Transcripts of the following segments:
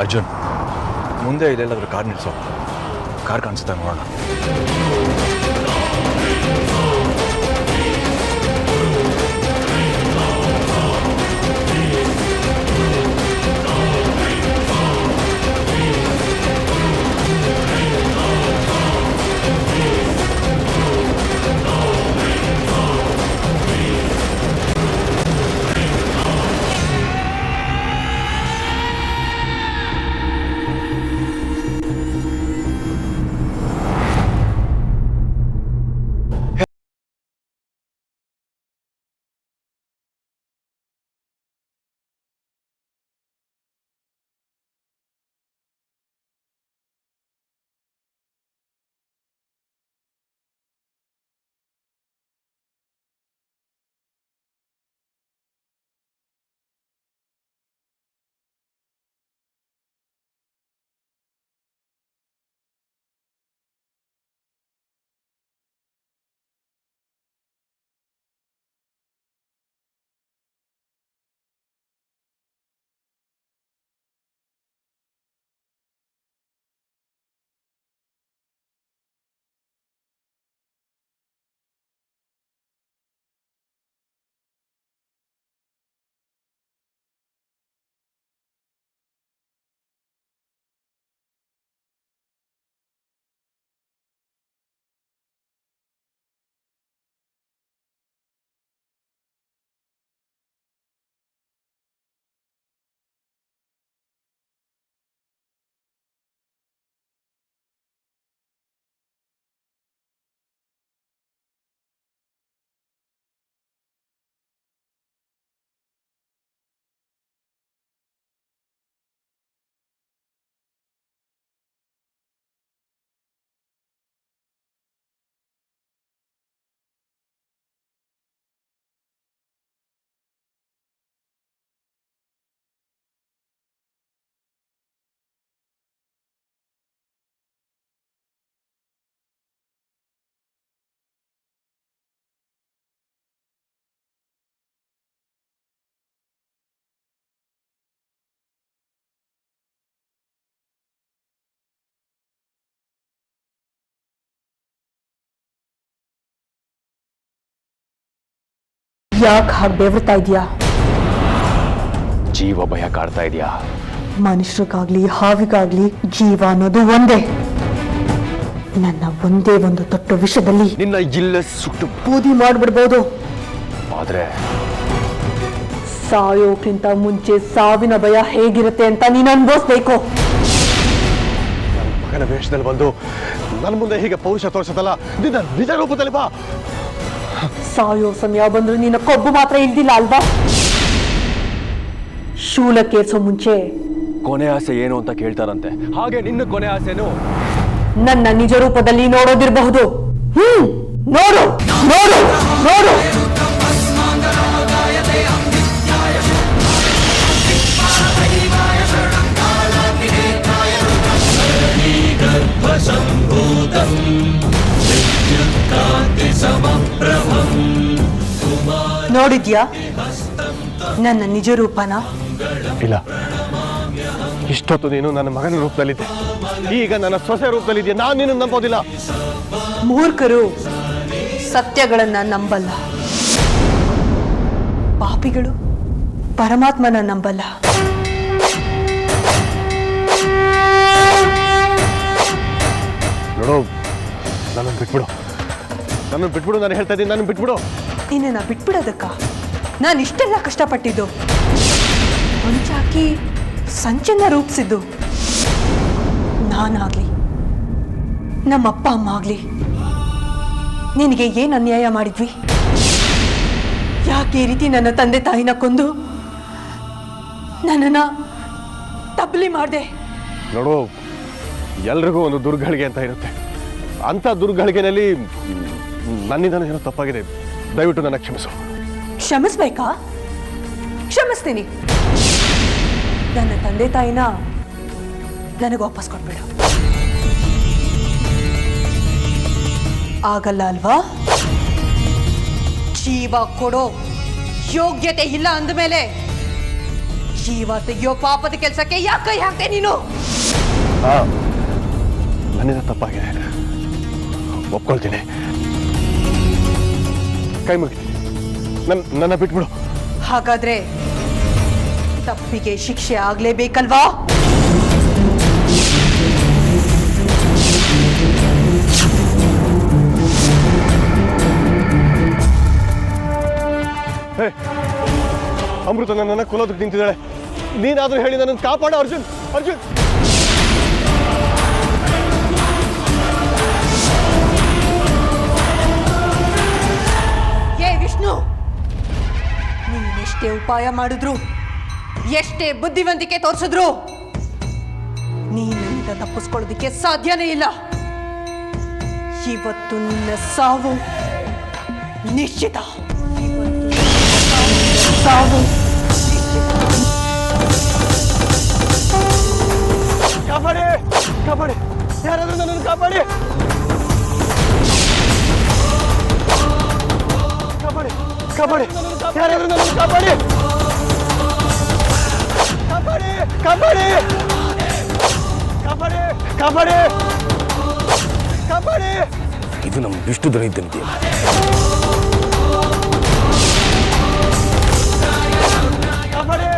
ಅರ್ಜುನ್, ಮುಂದೆ ಇಲ್ಲೆಲ್ಲಾದ್ರೂ car ನಿಲ್ಸೋ. Car ಕಾಣಿಸುತ್ತಾ ನೋಡೋಣ. ಯಾಕೆ ಹಾಗೆ ಬೆವರ್ತಾ ಇದೆಯಾ? ಜೀವ ಭಯ ಕಾಡ್ತಾ ಇದೆಯಾ? ಮನುಷ್ಯರಿಗಾಗ್ಲಿ ಹಾವಿಗಾಗ್ಲಿ ಜೀವ ಅನ್ನೋದು ಒಂದೇ. ನನ್ನ ಒಂದೇ ಒಂದು ತೊಟ್ಟು ವಿಷಯದಲ್ಲಿ ನಿನ್ನ ಇಲ್ಲ ಸುಟ್ಟು ಬೂದಿ ಮಾಡ್ಬಿಡ್ಬೋದು. ಆದ್ರೆ ಸಾಯೋಕ್ಕಿಂತ ಮುಂಚೆ ಸಾವಿನ ಭಯ ಹೇಗಿರುತ್ತೆ ಅಂತ ನೀನು ಅನುಭವಿಸ್ಬೇಕು. ನನ್ನ ಮಗನ ವೇಷದಲ್ಲಿ ಬಂದು ನನ್ನ ಮುಂದೆ ಹೀಗೆ ಪೌರುಷ ತೋರಿಸೋದಲ್ಲ, ನಿನ್ನ ನಿಜ ರೂಪದಲ್ಲಿ ಬಾ. ಸಾಯೋ ಸಮಯ ಬಂದ್ರು ನಿನ್ನ ಕೊಬ್ಬು ಮಾತ್ರ ಇಲ್ದಿಲ್ಲ ಅಲ್ವಾ? ಶೂಲಕ್ಕೇರ್ಸೋ ಮುಂಚೆ ಕೊನೆ ಆಸೆ ಏನು ಅಂತ ಕೇಳ್ತಾರಂತೆ. ಹಾಗೆ ನಿನ್ನ ಕೊನೆ ಆಸೆನು ನನ್ನ ನಿಜ ರೂಪದಲ್ಲಿ ನೋಡೋದಿರಬಹುದು. ನೋಡು ನೋಡು ನೋಡು. ನೋಡಿದ್ಯಾ ನನ್ನ ನಿಜ ರೂಪನ? ಇಲ್ಲ, ಇಷ್ಟೊತ್ತು ನೀನು ನನ್ನ ಮಗನ ರೂಪದಲ್ಲಿದ್ದೆ, ಈಗ ನನ್ನ ಸೊಸೆ ರೂಪದಲ್ಲಿದ್ಯಾ. ನಾನು ನಿನ್ನ ನಂಬೋದಿಲ್ಲ. ಮೂರ್ಖರು ಸತ್ಯಗಳನ್ನ ನಂಬಲ್ಲ, ಪಾಪಿಗಳು ಪರಮಾತ್ಮನ ನಂಬಲ್ಲ. ನೋಡು, ನನ್ನನ್ನು ಬಿಟ್ಬಿಡು, ನನ್ನನ್ನು ಬಿಟ್ಬಿಡು. ನಾನು ಹೇಳ್ತಾ ಇದ್ದೀನಿ, ನನ್ನ ಬಿಟ್ಬಿಡು. ನಿನ್ನ ಬಿಟ್ಬಿಡೋದಕ್ಕ ನಾನು ಇಷ್ಟೆಲ್ಲ ಕಷ್ಟಪಟ್ಟಿದ್ದು, ಹೊಂಚಾಕಿ ಸಂಚನ್ನ ರೂಪಿಸಿದ್ದು ನಾನಾಗ್ಲಿ ನಮ್ಮಪ್ಪ ಅಮ್ಮ ಆಗ್ಲಿ ನಿನಗೆ ಏನು ಅನ್ಯಾಯ ಮಾಡಿದ್ವಿ? ಯಾಕೆ ಈ ರೀತಿ ನನ್ನ ತಂದೆ ತಾಯಿನ ಕೊಂದು ನನ್ನನ್ನ ತಬ್ಬಲಿ ಮಾಡಿದೆ? ನೋಡು, ಎಲ್ರಿಗೂ ಒಂದು ದುರ್ಗಳಿಗೆ ಅಂತ ಇರುತ್ತೆ. ಅಂಥ ದುರ್ಗಳಿಗೆನಲ್ಲಿ ನನ್ನಿಂದ ಏನೋ ತಪ್ಪಾಗಿದೆ. ದಯವಿಟ್ಟು ನನ್ನ ಕ್ಷಮಿಸು. ಕ್ಷಮಿಸ್ಬೇಕಾ? ಕ್ಷಮಿಸ್ತೀನಿ. ನನ್ನ ತಂದೆ ತಾಯಿನ ನನಗೆ ವಾಪಸ್ ಕೊಟ್ಬಿಡು. ಆಗಲ್ಲ ಅಲ್ವಾ? ಜೀವ ಕೊಡೋ ಯೋಗ್ಯತೆ ಇಲ್ಲ ಅಂದಮೇಲೆ ಜೀವ ತೆಗೆಯೋ ಪಾಪದ ಕೆಲಸಕ್ಕೆ ಯಾಕೆ ಕೈ ಹಾಕ್ತೆ ನೀನು? ನನ್ನಿಂದ ತಪ್ಪಾಗಿದೆ, ಒಪ್ಕೊಳ್ತೀನಿ. ಕೈ ಮುಗಿತೀನಿ, ನನ್ನ ಬಿಟ್ಬಿಡು. ಹಾಗಾದ್ರೆ ತಪ್ಪಿಗೆ ಶಿಕ್ಷೆ ಆಗ್ಲೇಬೇಕಲ್ವಾ? ಅಮೃತ ನನ್ನನ್ನು ಕೊಲ್ಲೋದಕ್ಕೆ ನಿಂತಿದ್ದಾಳೆ. ನೀನಾದ್ರೂ ಹೇಳಿ ನನ್ನನ್ನು ಕಾಪಾಡು ಅರ್ಜುನ್. ಅರ್ಜುನ್, ಏ ವಿಷ್ಣು, ನೀನೆಷ್ಟೇ ಉಪಾಯ ಮಾಡಿದ್ರು, ಎಷ್ಟೇ ಬುದ್ಧಿವಂತಿಕೆ ತೋರಿಸಿದ್ರು, ನೀನಿಂದ ತಪ್ಪಿಸ್ಕೊಳ್ಳೋದಕ್ಕೆ ಸಾಧ್ಯನೇ ಇಲ್ಲ. ಇವತ್ತು ನಿನ್ನ ಸಾವು ನಿಶ್ಚಿತ. ಸಾವು ಕಾಪಾಡಿ, ಕಾಪಾಡಿ, ಯಾರಾದ್ರೂ ನನ್ನನ್ನು ಕಾಪಾಡಿ, ಕಾಪಾಡಿ, ಕಾಪಾಡಿ, ಯಾರಾದ್ರೂ ನನ್ನನ್ನು ಕಾಪಾಡಿ, ಕಾಪಾಡಿ, ಕಾಪಾಡಿ, ಕಾಪಾಡಿ, ಕಾಪಾಡಿ, ಕಾಪಾಡಿ. ಇದು ನಮ್ಮ ವಿಷ್ಣು ಧ್ವನಿ ಇದ್ದಂತೆ. ಕಾಪಾಡಿ,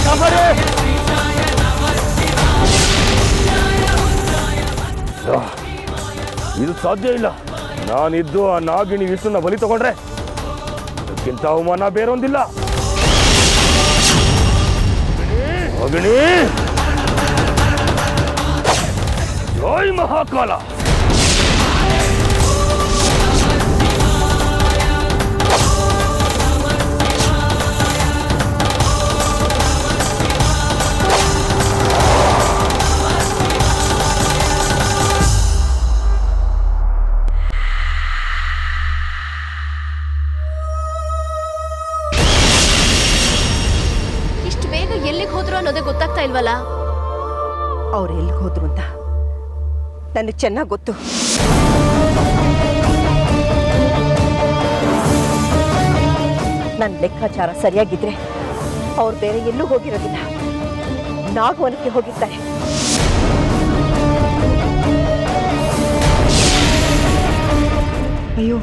ಕಾಪಾಡಿ. ಇದು ಸಾಧ್ಯ ಇಲ್ಲ. ನಾನಿದ್ದು ಆ ನಾಗಿಣಿ ವಿಷ್ಣುನ ಬಲಿ ತಗೊಂಡ್ರೆ ಅದಕ್ಕಿಂತ ಅವಮಾನ ಬೇರೊಂದಿಲ್ಲ. ನಾಗಿಣಿ, ಜೈ ಮಹಾಕಾಲ. ಎಲ್ಲಿಗೆ ಹೋದ್ರು ಅನ್ನೋದೇ ಗೊತ್ತಾಗ್ತಾ ಇಲ್ವಲ್ಲ. ಅವ್ರು ಎಲ್ಲಿಗೆ ಹೋದ್ರು ಅಂತ ನನಗೆ ಚೆನ್ನಾಗಿ ಗೊತ್ತು. ನನ್ನ ಲೆಕ್ಕಾಚಾರ ಸರಿಯಾಗಿದ್ರೆ ಅವ್ರು ಬೇರೆ ಎಲ್ಲೂ ಹೋಗಿರೋದಿಲ್ಲ, ನಾಗವನಕ್ಕೆ ಹೋಗಿರ್ತಾರೆ. ಅಯ್ಯೋ,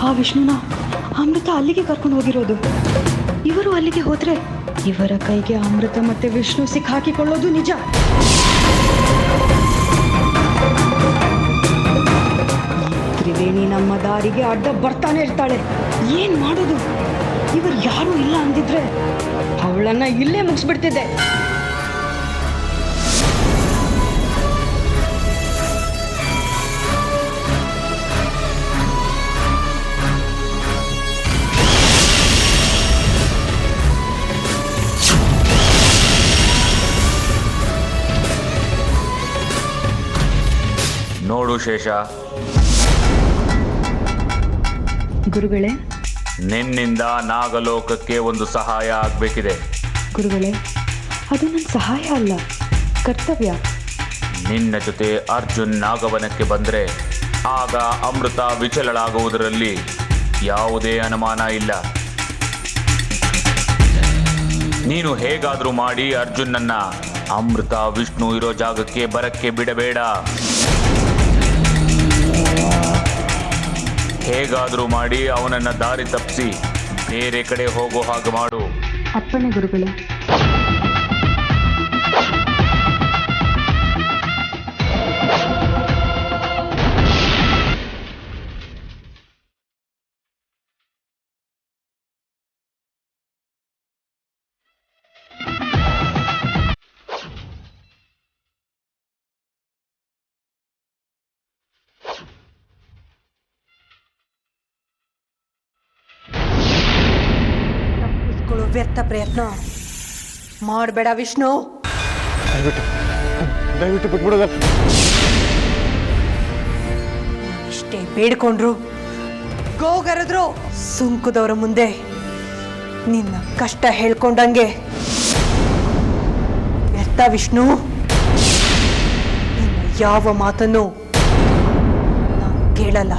ಆ ವಿಷ್ಣುನ ಅಮೃತ ಅಲ್ಲಿಗೆ ಕರ್ಕೊಂಡು ಹೋಗಿರೋದು. ಇವರು ಅಲ್ಲಿಗೆ ಹೋದ್ರೆ ಇವರ ಕೈಗೆ ಅಮೃತ ಮತ್ತೆ ವಿಷ್ಣು ಸಿಕ್ಕಾಕಿಕೊಳ್ಳೋದು ನಿಜ. ತ್ರಿವೇಣಿ ನಮ್ಮ ದಾರಿಗೆ ಅಡ್ಡ ಬರ್ತಾನೆ ಇರ್ತಾಳೆ. ಏನ್ ಮಾಡೋದು? ಇವರು ಯಾರು ಇಲ್ಲ ಅಂದಿದ್ರೆ ಅವಳನ್ನ ಇಲ್ಲೇ ಮುಗಿಸ್ಬಿಡ್ತಿದ್ದೆ. ನೋಡು ಶೇಷ, ಗುರುಗಳೇ, ನಿನ್ನಿಂದ ನಾಗಲೋಕಕ್ಕೆ ಒಂದು ಸಹಾಯ ಆಗ್ಬೇಕಿದೆ. ಗುರುಗಳೇ, ಅದು ನನ್ನ ಸಹಾಯ ಅಲ್ಲ, ಕರ್ತವ್ಯ. ನಿನ್ನ ಜೊತೆ ಅರ್ಜುನ್ ನಾಗವನಕ್ಕೆ ಬಂದ್ರೆ ಆಗ ಅಮೃತ ವಿಚಲಳಾಗುವುದರಲ್ಲಿ ಯಾವುದೇ ಅನುಮಾನ ಇಲ್ಲ. ನೀನು ಹೇಗಾದ್ರೂ ಮಾಡಿ ಅರ್ಜುನನ್ನ ಅಮೃತ ವಿಷ್ಣು ಇರೋ ಜಾಗಕ್ಕೆ ಬರಕ್ಕೆ ಬಿಡಬೇಡ. ಹೇಗಾದ್ರೂ ಮಾಡಿ ಅವನನ್ನ ದಾರಿ ತಪ್ಪಿಸಿ ಬೇರೆ ಕಡೆ ಹೋಗೋ ಹಾಗೆ ಮಾಡು. ಅಪ್ಪಣೆ ಗುರುಗಳೇ. ವ್ಯರ್ಥ ಪ್ರಯತ್ನ ಮಾಡಬೇಡ ವಿಷ್ಣು. ದಯವಿಟ್ಟು ಬಿಟ್ಬಿಡೋದ. ಇಷ್ಟೇ ಬೇಡ್ಕೊಂಡ್ರು, ಗೋಗರದ್ರು, ಸುಂಕದವರ ಮುಂದೆ ನಿನ್ನ ಕಷ್ಟ ಹೇಳ್ಕೊಂಡಂಗೆ ವ್ಯರ್ಥ ವಿಷ್ಣು. ನಿನ್ನ ಯಾವ ಮಾತನ್ನು ನಾನು ಕೇಳಲ್ಲ.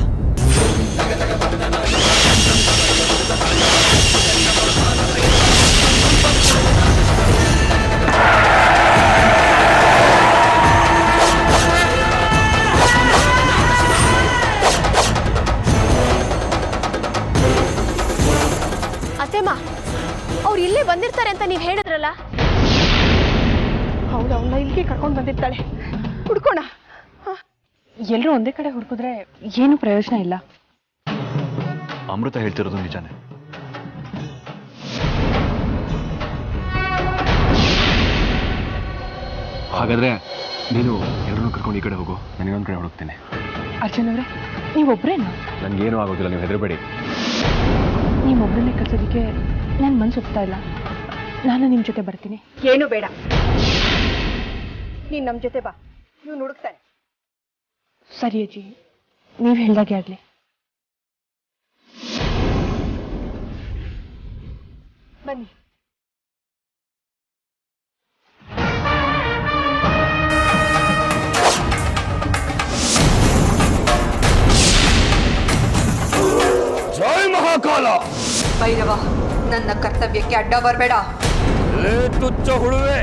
ಅತ್ತೆಮ್ಮ, ಅವ್ರು ಇಲ್ಲೇ ಬಂದಿರ್ತಾರೆ ಅಂತ ನೀವು ಹೇಳಿದ್ರಲ್ಲ. ಅವಳು ಅವನ್ನ ಇಲ್ಲಿಗೆ ಕರ್ಕೊಂಡು ಬಂದಿರ್ತಾಳೆ. ಹುಡ್ಕೋಣ. ಎಲ್ಲರೂ ಒಂದೇ ಕಡೆ ಹುಡುಕಿದ್ರೆ ಏನು ಪ್ರಯೋಜನ ಇಲ್ಲ. ಅಮೃತ ಹೇಳ್ತಿರೋದು ನಿಜಾನೇ. ಹಾಗಾದ್ರೆ ನೀನು ಎಲ್ಲರನ್ನೂ ಕರ್ಕೊಂಡು ಈ ಕಡೆ ಹೋಗು, ನಾನು ಇನ್ನೊಂದು ಕಡೆ ಹುಡುಕ್ತೀನಿ. ಅರ್ಜುನ್ ಅವರೇ, ನೀವೊಬ್ಬರೇನಾ? ನನಗೇನು ಆಗೋದಿಲ್ಲ, ನೀವು ಹೆದರಬೇಡಿ. ನೀವೊಬ್ಬರನ್ನೇ ಕಳ್ಸೋದಕ್ಕೆ ನನ್ನ ಮನಸ್ಸು ಒಪ್ತಾ ಇಲ್ಲ. ನಾನು ನಿಮ್ಮ ಜೊತೆ ಬರ್ತೀನಿ. ಏನು ಬೇಡ, ನೀನ್ ನಮ್ಮ ಜೊತೆ ಬಾ, ನೀವು ಹುಡುಕ್ತಾನೆ. ಸರಿ ಅಜ್ಜಿ, ನೀವು ಹೇಳ್ದಾಗೆ ಆಗಲಿ. ಬನ್ನಿ. ಜೈ ಮಹಾಕಾಲ. ಭೈರವ, ನನ್ನ ಕರ್ತವ್ಯಕ್ಕೆ ಅಡ್ಡ ಬರಬೇಡ. ಲೇ ತುಚ್ಚ ಹುಳುವೆ,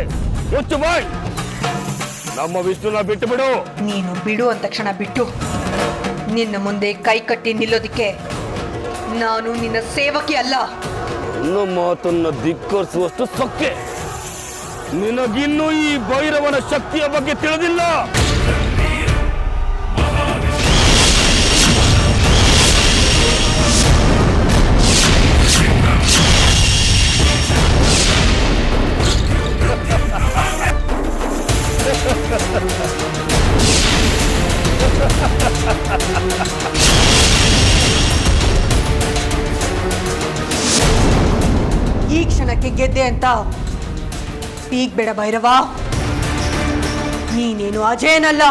ಮುಚ್ಚು ಬಾಯ್. ನಮ್ಮ ವಿಷ್ಣುನ ಬಿಟ್ಟು ಬಿಡು. ನೀನು ಬಿಡು ಅಂದ ತಕ್ಷಣ ಬಿಟ್ಟು ನಿನ್ನ ಮುಂದೆ ಕೈ ಕಟ್ಟಿ ನಿಲ್ಲೋದಿಕ್ಕೆ ನಾನು ನಿನ್ನ ಸೇವಕಿ ಅಲ್ಲ. ನನ್ನ ಮಾತನ್ನ ಧಿಕ್ಕರಿಸುವಷ್ಟು ಸೊಕ್ಕೆ ನಿನಗಿನ್ನೂ ಈ ಭೈರವನ ಶಕ್ತಿಯ ಬಗ್ಗೆ ತಿಳಿದಿಲ್ಲ. ಈ ಕ್ಷಣಕ್ಕೆ ಗೆದ್ದೆ ಅಂತ ಬೇಡ ಭೈರವ. ನೀನೇನು ಅಜೇನಲ್ಲ.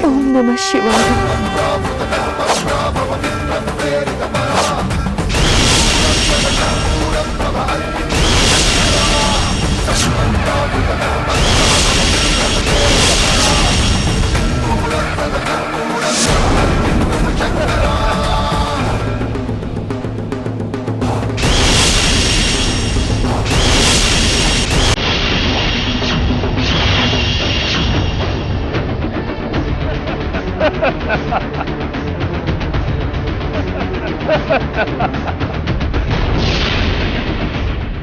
ಓಂ ನಮಃ ಶಿವಾಯ.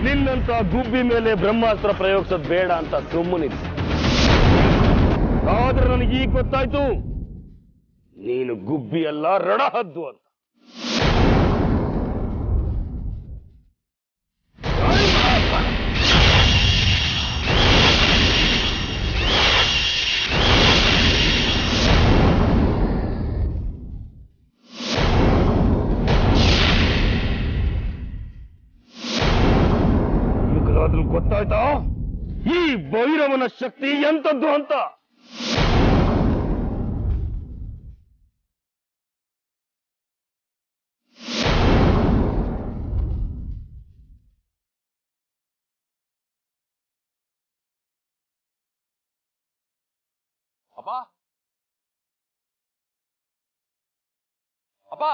ನಿನ್ನಂತ ಗುಬ್ಬಿ ಮೇಲೆ ಬ್ರಹ್ಮಾಸ್ತ್ರ ಪ್ರಯೋಗಿಸೋದು ಬೇಡ ಅಂತ ಸುಮ್ಮನಿದ್ದೆ. ಆದ್ರೆ ನನಗೆ ಈಗ ಗೊತ್ತಾಯ್ತು, ನೀನು ಗುಬ್ಬಿ ಅಲ್ಲ, ರಣಹದ್ದು ಅಂತ. ಈಗಲಾದ್ರೂ ಗೊತ್ತಾಯ್ತಾ ಈ ಭೈರವನ ಶಕ್ತಿ ಎಂತದ್ದು ಅಂತ? ಅಪ್ಪ ಅಪ್ಪ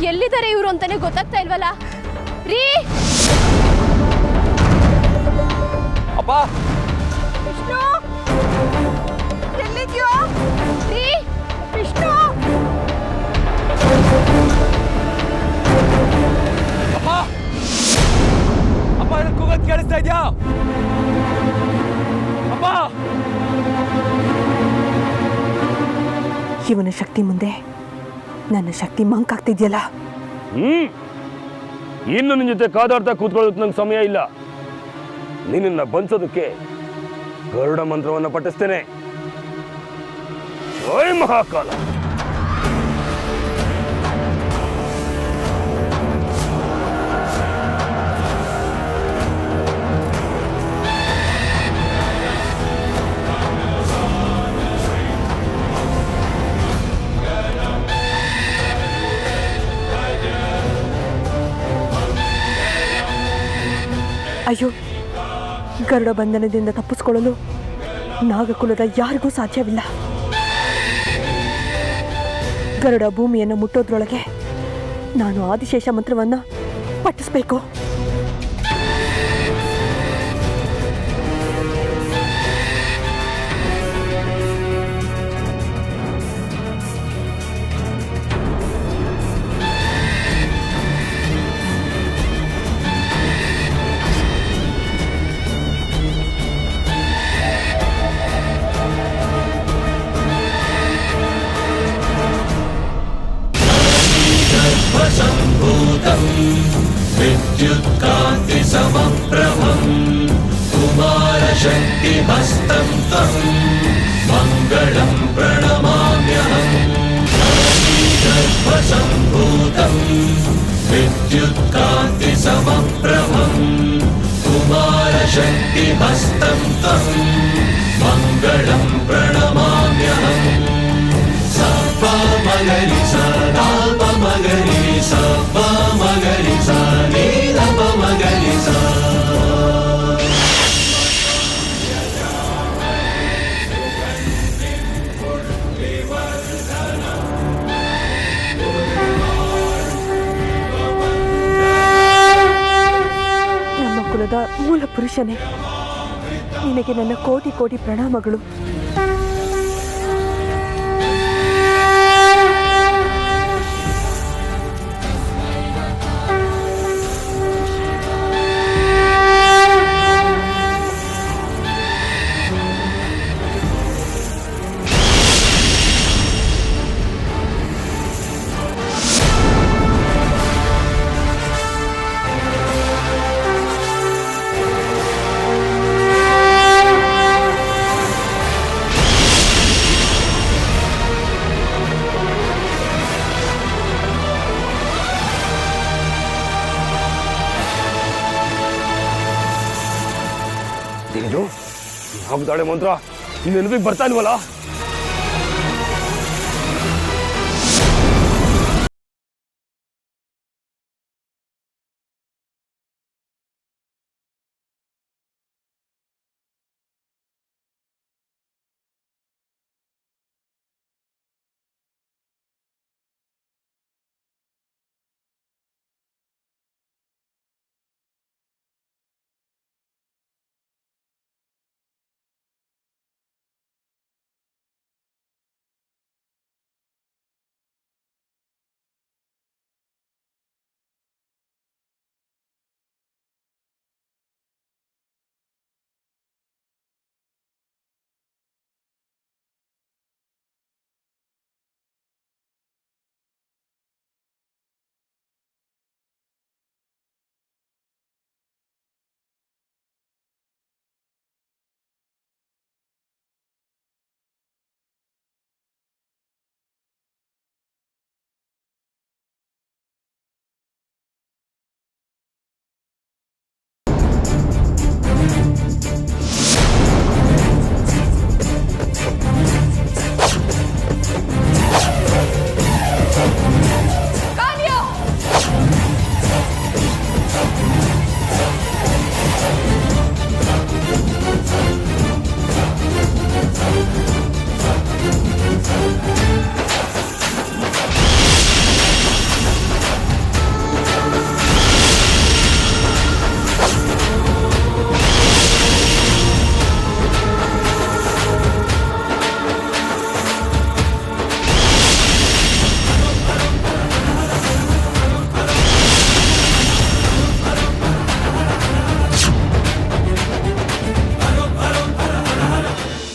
ಎಲ್ಲಿದ್ದಾರೆ ಇವರು ಅಂತಾನೆ ಗೊತ್ತಾಗ್ತಾ ಇಲ್ವಲ್ಲ ರೀ. ಅಪ್ಪ ವಿಷ್ಣು, ಎಲ್ಲಿದ್ಯೋ? ರೀ ವಿಷ್ಣು, ಅಪ್ಪ ಅಪ್ಪ, ನನ್ನ ಕೂಗೋದು ಕೇಳಿಸ್ತಾ ಇದ್ಯಾ? ಅಪ್ಪ, ಇವನ ಶಕ್ತಿ ಮುಂದೆ ನನ್ನ ಶಕ್ತಿ ಮಂಕಾಗ್ತಿದ್ಯಲ್ಲ. ಇನ್ನು ನಿನ್ನ ಜೊತೆ ಕಾದಾಡ್ತಾ ಕೂತ್ಕೊಳ್ಳೋದಕ್ಕೆ ನಂಗೆ ಸಮಯ ಇಲ್ಲ. ನಿನ್ನ ಬಂಸೋದಕ್ಕೆ ಗರುಡ ಮಂತ್ರವನ್ನು ಪಠಿಸ್ತೇನೆ. ಜೈ ಮಹಾಕಾಲ. ಅಯ್ಯೋ, ಗರುಡ ಬಂಧನದಿಂದ ತಪ್ಪಿಸ್ಕೊಳ್ಳಲು ನಾಗಕುಲದ ಯಾರಿಗೂ ಸಾಧ್ಯವಿಲ್ಲ. ಗರುಡ ಭೂಮಿಯನ್ನು ಮುಟ್ಟೋದ್ರೊಳಗೆ ನಾನು ಆದಿಶೇಷ ಮಂತ್ರವನ್ನು ಪಠಿಸಬೇಕು. विद्युत्कान्ति समप्रभं कुमारशक्तिहस्तं तं मङ्गलं प्रणमाम्यहम् गर्भसम्भूतं विद्युत्कान्ति समप्रभं कुमारशक्तिहस्तं तं मङ्गलं प्रणमाम्यहम् मगरि सदाप मगरि सप मगरि सा नीलप मगरि सा ನಮ್ಮ ಕುಲದ ಮೂಲ ಪುರುಷನೇ, ನಿನಗೆ ನನ್ನ ಕೋಟಿ ಕೋಟಿ ಪ್ರಣಾಮಗಳು. ಇದು ನಾಗದಾಳೆ ಮಂತ್ರ ನಿನ್ನ ನೆನಪಿಗೆ ಬರ್ತಾ ಇಲ್ವಲ್ಲ?